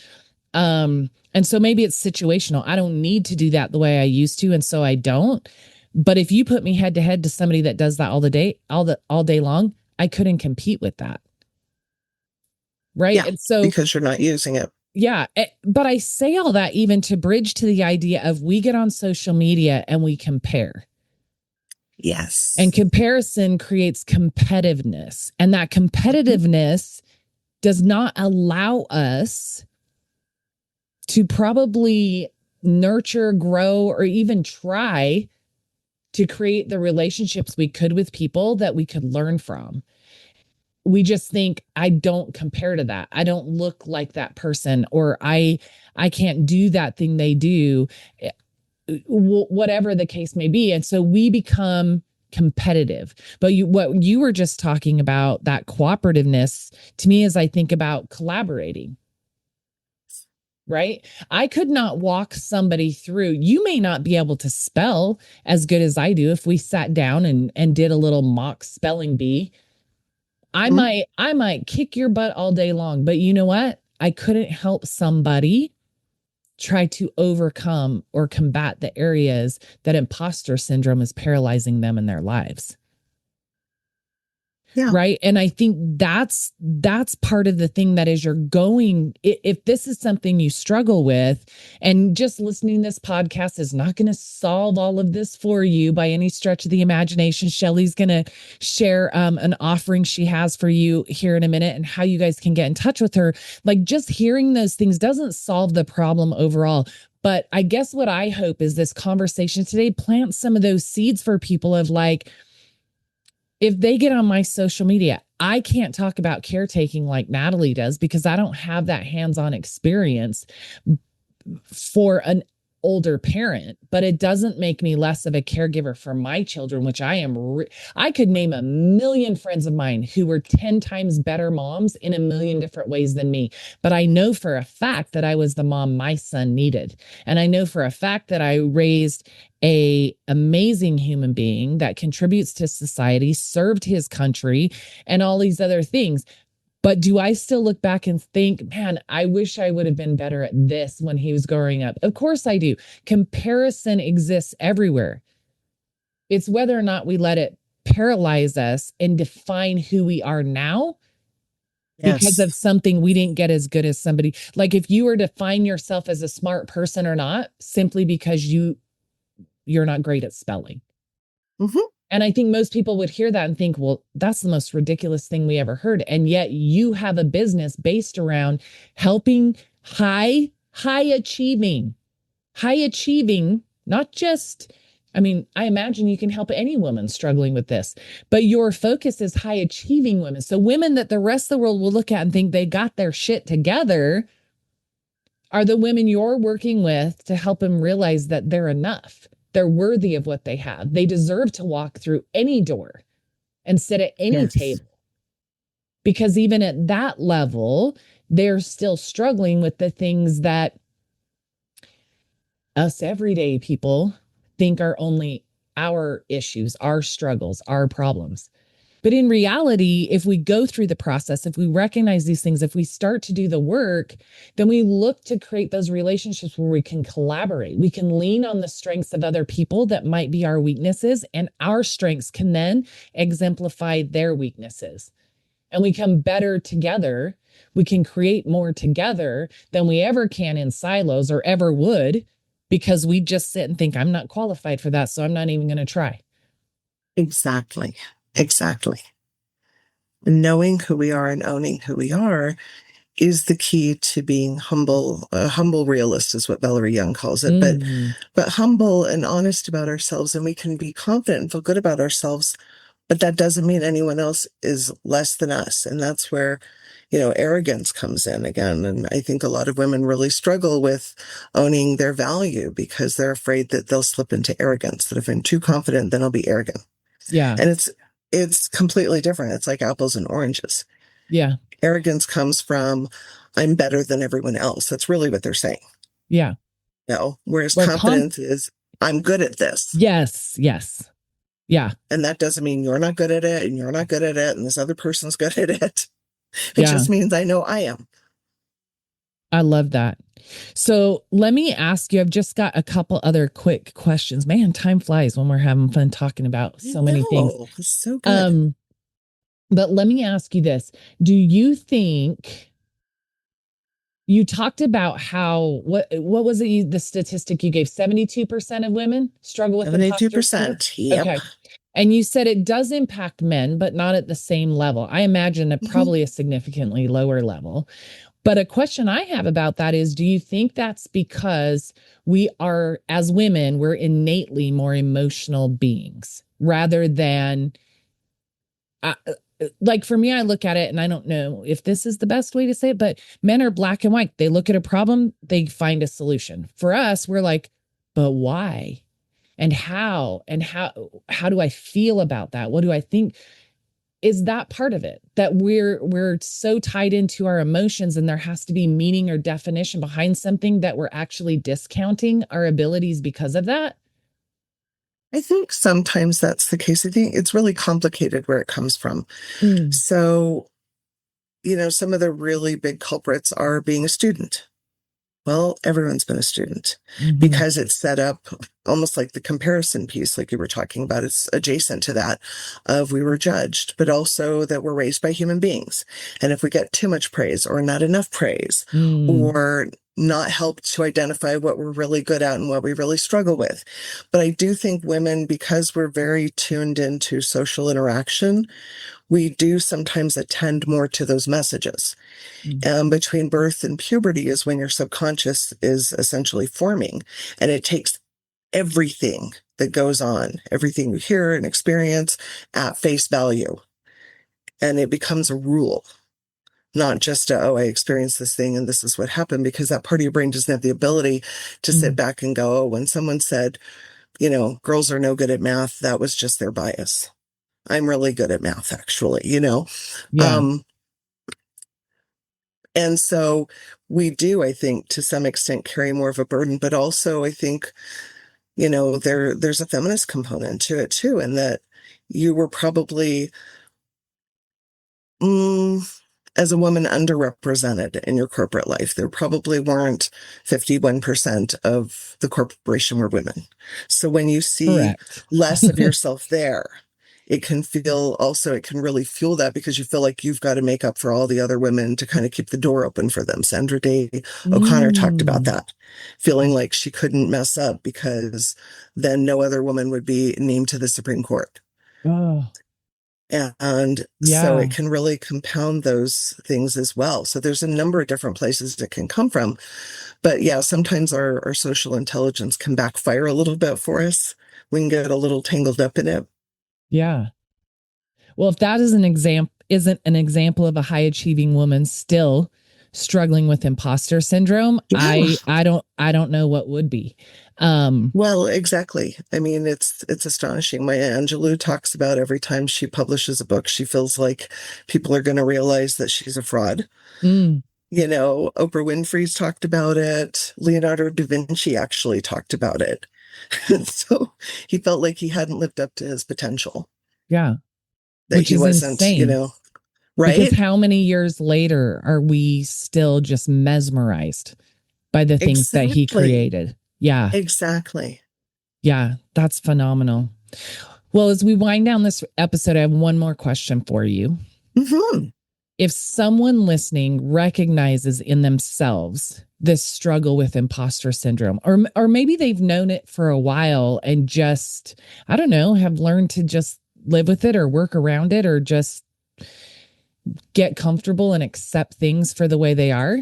And so maybe it's situational. I don't need to do that the way I used to, and so I don't. But if you put me head to head to somebody that does that all day long, I couldn't compete with that. Right. Yeah, and so because you're not using it. yeah, but I say all that even to bridge to the idea of we get on social media and we compare. Yes. And comparison creates competitiveness. And that competitiveness does not allow us to probably nurture, grow, or even try to create the relationships we could with people that we could learn from. We just think, I don't compare to that. I don't look like that person, or I can't do that thing they do, whatever the case may be. And so we become competitive. But what you were just talking about, that cooperativeness, to me, as I think about collaborating. Right? I could not walk somebody through. You may not be able to spell as good as I do. If we sat down and did a little mock spelling bee, I might kick your butt all day long. But you know what? I couldn't help somebody try to overcome or combat the areas that imposter syndrome is paralyzing them in their lives. Yeah. Right. And I think that's part of the thing that is if this is something you struggle with, and just listening to this podcast is not going to solve all of this for you by any stretch of the imagination. Shelley's going to share an offering she has for you here in a minute, and how you guys can get in touch with her. Like, just hearing those things doesn't solve the problem overall. But I guess what I hope is this conversation today plants some of those seeds for people of like, if they get on my social media, I can't talk about caretaking like Natalie does because I don't have that hands-on experience for an older parent, but it doesn't make me less of a caregiver for my children, which I am. I could name a million friends of mine who were 10 times better moms in a million different ways than me. But I know for a fact that I was the mom my son needed. And I know for a fact that I raised a amazing human being that contributes to society, served his country, and all these other things. But do I still look back and think, man, I wish I would have been better at this when he was growing up? Of course I do. Comparison exists everywhere. It's whether or not we let it paralyze us and define who we are now because of something we didn't get as good as somebody. Like, if you were to define yourself as a smart person or not, simply because you're not great at spelling. Mm-hmm. And I think most people would hear that and think, well, that's the most ridiculous thing we ever heard. And yet you have a business based around helping high achieving, not just, I mean, I imagine you can help any woman struggling with this, but your focus is high achieving women. So women that the rest of the world will look at and think they got their shit together are the women you're working with to help them realize that they're enough. They're worthy of what they have. They deserve to walk through any door and sit at any table. Because even at that level, they're still struggling with the things that us everyday people think are only our issues, our struggles, our problems. But in reality, if we go through the process, if we recognize these things, if we start to do the work, then we look to create those relationships where we can collaborate. We can lean on the strengths of other people that might be our weaknesses, and our strengths can then exemplify their weaknesses. And we come better together. We can create more together than we ever can in silos or ever would, because we just sit and think, I'm not qualified for that, so I'm not even going to try. Exactly. Knowing who we are and owning who we are is the key to being humble. A humble realist is what Valerie Young calls it, but humble and honest about ourselves. And we can be confident and feel good about ourselves, but that doesn't mean anyone else is less than us. And that's where, arrogance comes in again. And I think a lot of women really struggle with owning their value because they're afraid that they'll slip into arrogance, that if I'm too confident, then I'll be arrogant. Yeah. And it's completely different. It's like apples and oranges. Yeah. Arrogance comes from, I'm better than everyone else. That's really what they're saying. Yeah. Whereas confidence is, I'm good at this. Yes. Yes. Yeah. And that doesn't mean you're not good at it and you're not good at it and this other person's good at it. It Yeah. just means I know I am. I love that. So let me ask you, I've just got a couple other quick questions. Man, time flies when we're having fun talking about so many things. It's so good. But let me ask you this. Do you think you talked about how what was it the statistic you gave? 72% of women struggle with imposter syndrome? 72%. Yep. Okay. And you said it does impact men, but not at the same level. I imagine probably a significantly lower level. But a question I have about that is, do you think that's because we are, as women, we're innately more emotional beings rather than, like for me, I look at it and I don't know if this is the best way to say it, but men are black and white. They look at a problem, they find a solution. For us, we're like, but why? And how? And how do I feel about that? What do I think? Is that part of it, that we're so tied into our emotions and there has to be meaning or definition behind something that we're actually discounting our abilities because of that? I think sometimes that's the case. I think it's really complicated where it comes from. So, some of the really big culprits are being a student. Well, everyone's been a student because it's set up almost like the comparison piece, like you were talking about. It's adjacent to that of we were judged, but also that we're raised by human beings. And if we get too much praise or not enough praise or not helped to identify what we're really good at and what we really struggle with. But I do think women, because we're very tuned into social interaction, we do sometimes attend more to those messages. Between birth and puberty is when your subconscious is essentially forming, and it takes everything that goes on, everything you hear and experience at face value. And it becomes a rule, not just I experienced this thing and this is what happened, because that part of your brain doesn't have the ability to sit back and go, oh, when someone said, girls are no good at math, that was just their bias. I'm really good at math, actually, Yeah. And so we do, I think, to some extent carry more of a burden, but also I think, there's a feminist component to it too, and that you were probably, as a woman, underrepresented in your corporate life. There probably weren't 51% of the corporation were women. So when you see less of yourself there, it can really fuel that, because you feel like you've got to make up for all the other women to kind of keep the door open for them. Sandra Day O'Connor talked about that, feeling like she couldn't mess up because then no other woman would be named to the Supreme Court. And so it can really compound those things as well. So there's a number of different places it can come from. But yeah, sometimes our social intelligence can backfire a little bit for us. We can get a little tangled up in it. Yeah. Well, if that is isn't an example of a high achieving woman still struggling with imposter syndrome, I don't know what would be. Well, exactly. I mean, it's astonishing. Maya Angelou talks about every time she publishes a book, she feels like people are going to realize that she's a fraud. Oprah Winfrey's talked about it. Leonardo da Vinci actually talked about it. So he felt like he hadn't lived up to his potential. Yeah. That which he is wasn't, insane. Right? Because how many years later are we still just mesmerized by the things that he created? Yeah. Exactly. Yeah, that's phenomenal. Well, as we wind down this episode, I have one more question for you. If someone listening recognizes in themselves this struggle with imposter syndrome, or maybe they've known it for a while and just, I don't know, have learned to just live with it or work around it or just get comfortable and accept things for the way they are,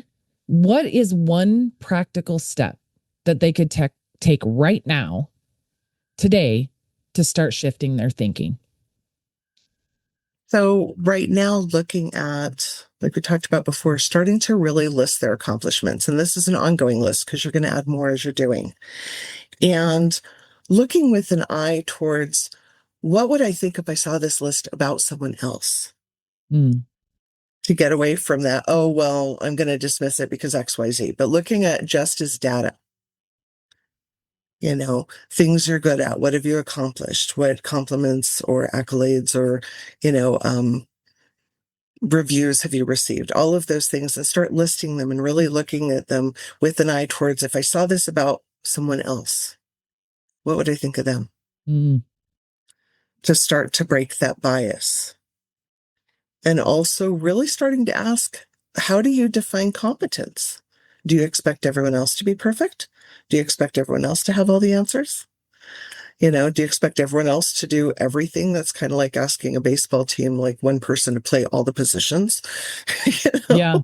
what is one practical step that they could take right now, today, to start shifting their thinking? So right now, looking at, like we talked about before, starting to really list their accomplishments. And this is an ongoing list because you're going to add more as you're doing. And looking with an eye towards, what would I think if I saw this list about someone else? To get away from that, oh, well, I'm going to dismiss it because XYZ. But looking at just as data. Things you're good at. What have you accomplished? What compliments or accolades or, reviews have you received? All of those things, and start listing them and really looking at them with an eye towards, if I saw this about someone else, what would I think of them? Mm. To start to break that bias. And also really starting to ask, how do you define competence? Do you expect everyone else to be perfect? Do you expect everyone else to have all the answers? Do you expect everyone else to do everything? That's kind of like asking a baseball team, like one person to play all the positions. Yeah.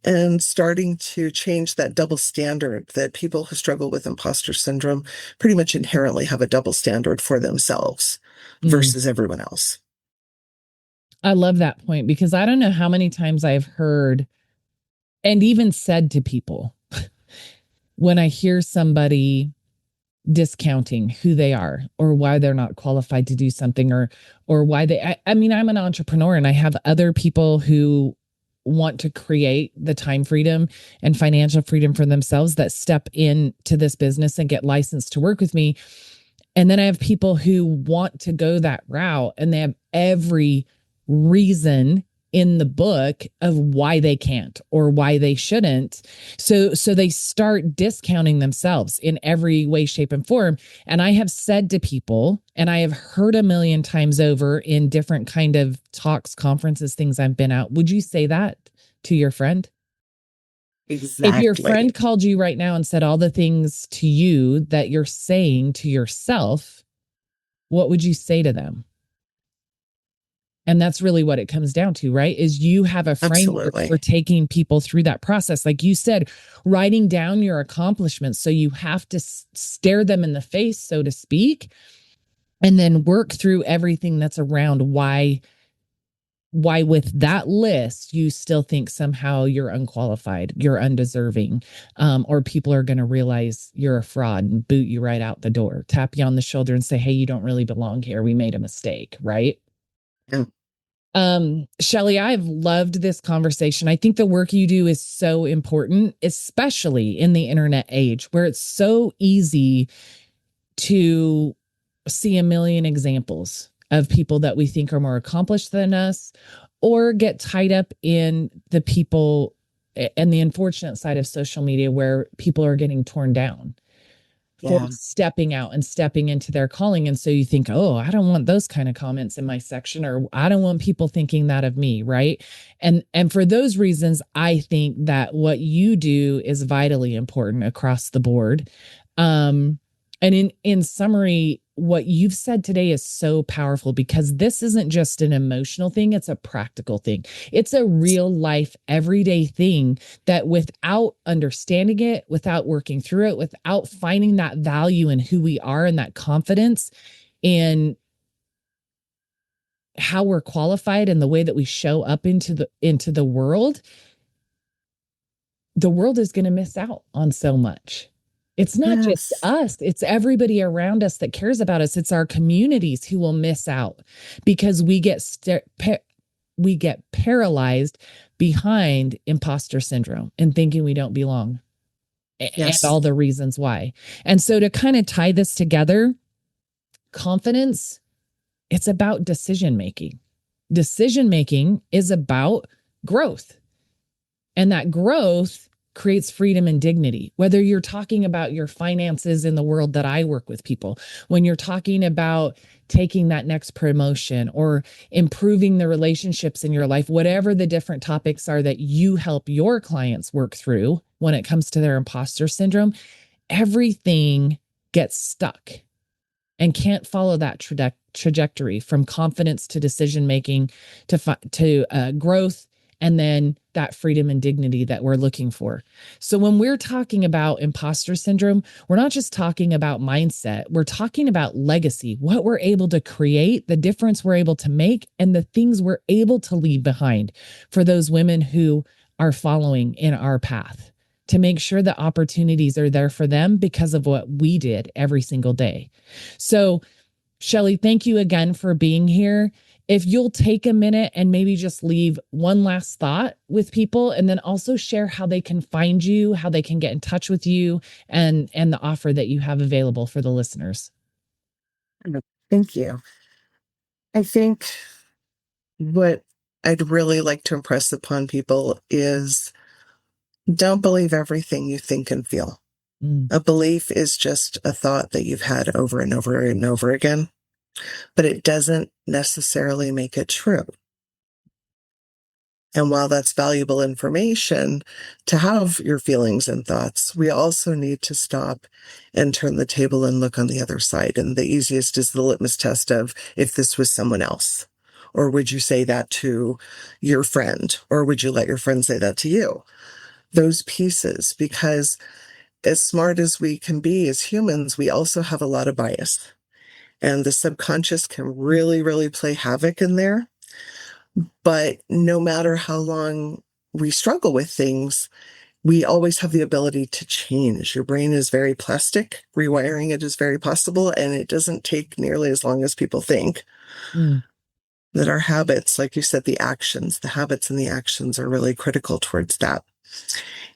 And starting to change that double standard that people who struggle with imposter syndrome pretty much inherently have a double standard for themselves versus everyone else. I love that point, because I don't know how many times I've heard and even said to people when I hear somebody discounting who they are or why they're not qualified to do something, or why I mean, I'm an entrepreneur and I have other people who want to create the time freedom and financial freedom for themselves that step into this business and get licensed to work with me. And then I have people who want to go that route and they have every reason in the book of why they can't or why they shouldn't. So they start discounting themselves in every way, shape, and form. And I have said to people, and I have heard a million times over in different kind of talks, conferences, things I've been at, would you say that to your friend? Exactly. If your friend called you right now and said all the things to you that you're saying to yourself, what would you say to them? And that's really what it comes down to, right? Is you have a framework for taking people through that process. Like you said, writing down your accomplishments. So you have to stare them in the face, so to speak, and then work through everything that's around why with that list, you still think somehow you're unqualified, you're undeserving, or people are going to realize you're a fraud and boot you right out the door, tap you on the shoulder and say, hey, you don't really belong here. We made a mistake, right? Yeah. Shelley, I've loved this conversation. I think the work you do is so important, especially in the internet age where it's so easy to see a million examples of people that we think are more accomplished than us, or get tied up in the people and the unfortunate side of social media where people are getting torn down for stepping out and stepping into their calling. And so you think, oh, I don't want those kind of comments in my section, or I don't want people thinking that of me, right? And for those reasons, I think that what you do is vitally important across the board. And in summary, what you've said today is so powerful, because this isn't just an emotional thing, it's a practical thing. It's a real life, everyday thing that without understanding it, without working through it, without finding that value in who we are and that confidence in how we're qualified and the way that we show up into the world is going to miss out on so much. It's not just us, it's everybody around us that cares about us. It's our communities who will miss out because we get paralyzed behind imposter syndrome and thinking we don't belong, and all the reasons why. And so to kind of tie this together, confidence, it's about decision making. Decision making is about growth. And that growth creates freedom and dignity. Whether you're talking about your finances in the world that I work with people, when you're talking about taking that next promotion or improving the relationships in your life, whatever the different topics are that you help your clients work through when it comes to their imposter syndrome, everything gets stuck and can't follow that trajectory from confidence to decision-making to growth, and then that freedom and dignity that we're looking for. So when we're talking about imposter syndrome, we're not just talking about mindset, we're talking about legacy, what we're able to create, the difference we're able to make, and the things we're able to leave behind for those women who are following in our path, to make sure that opportunities are there for them because of what we did every single day. So, Shelley, thank you again for being here. if you'll take a minute and maybe just leave one last thought with people, and then also share how they can find you, how they can get in touch with you, and the offer that you have available for the listeners. Thank you. I think what I'd really like to impress upon people is don't believe everything you think and feel. A belief is just a thought that you've had over and over and over again, but it doesn't necessarily make it true. And while that's valuable information to have your feelings and thoughts, we also need to stop and turn the table and look on the other side. And the easiest is the litmus test of if this was someone else. Or would you say that to your friend? Or would you let your friend say that to you? Those pieces, because as smart as we can be as humans, we also have a lot of bias. And the subconscious can really, really play havoc in there. But no matter how long we struggle with things, we always have the ability to change. Your brain is very plastic. Rewiring it is very possible, and it doesn't take nearly as long as people think. That our habits, like you said, the habits and the actions are really critical towards that.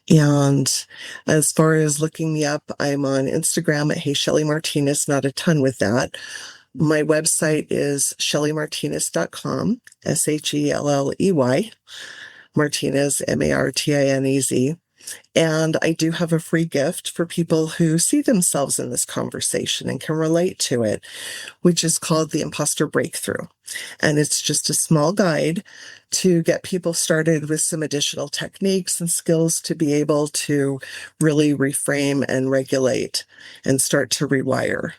And as far as looking me up, I'm on Instagram at Hey Shelley Martinez, not a ton with that. My website is shelleymartinez.com, Shelley, Martinez, Martinez. And I do have a free gift for people who see themselves in this conversation and can relate to it, which is called the Imposter Breakthrough. And it's just a small guide to get people started with some additional techniques and skills to be able to really reframe and regulate and start to rewire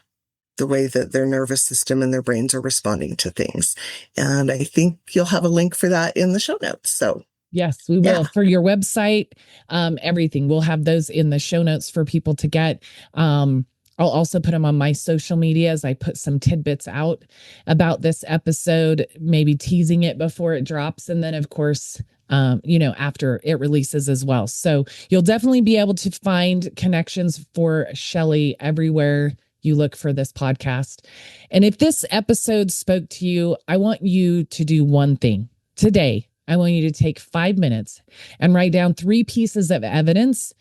the way that their nervous system and their brains are responding to things. And I think you'll have a link for that in the show notes. So yes, we will. For your website, everything. We'll have those in the show notes for people to get. I'll also put them on my social media as I put some tidbits out about this episode, maybe teasing it before it drops. And then, of course, after it releases as well. So you'll definitely be able to find connections for Shelley everywhere you look for this podcast. And if this episode spoke to you, I want you to do one thing today. I want you to take 5 minutes and write down 3 pieces of evidence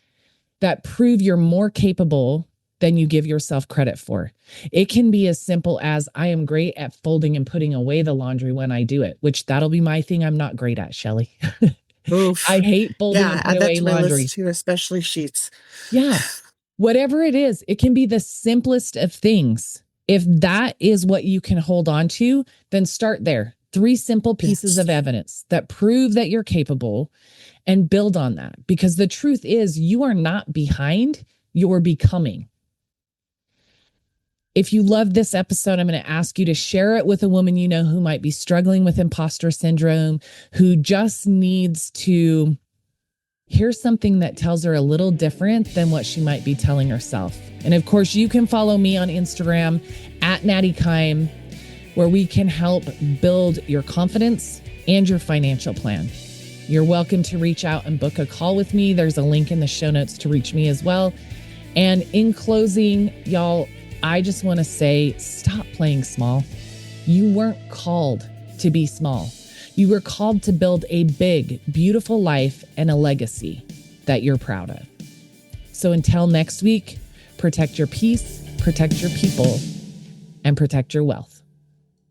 that prove you're more capable than you give yourself credit for. It can be as simple as I am great at folding and putting away the laundry when I do it, which that'll be my thing. I'm not great at, Shelley. Oof. I hate folding and putting away laundry. List too, especially sheets. Yeah. Whatever it is, it can be the simplest of things. If that is what you can hold on to, then start there. 3 simple pieces of evidence that prove that you're capable and build on that. Because the truth is, you are not behind, you're becoming. If you love this episode, I'm going to ask you to share it with a woman you know who might be struggling with imposter syndrome, who just needs to hear something that tells her a little different than what she might be telling herself. And of course, you can follow me on Instagram at Natty Kime, where we can help build your confidence and your financial plan. You're welcome to reach out and book a call with me. There's a link in the show notes to reach me as well. And in closing, y'all, I just want to say, stop playing small. You weren't called to be small. You were called to build a big, beautiful life and a legacy that you're proud of. So until next week, protect your peace, protect your people, and protect your wealth.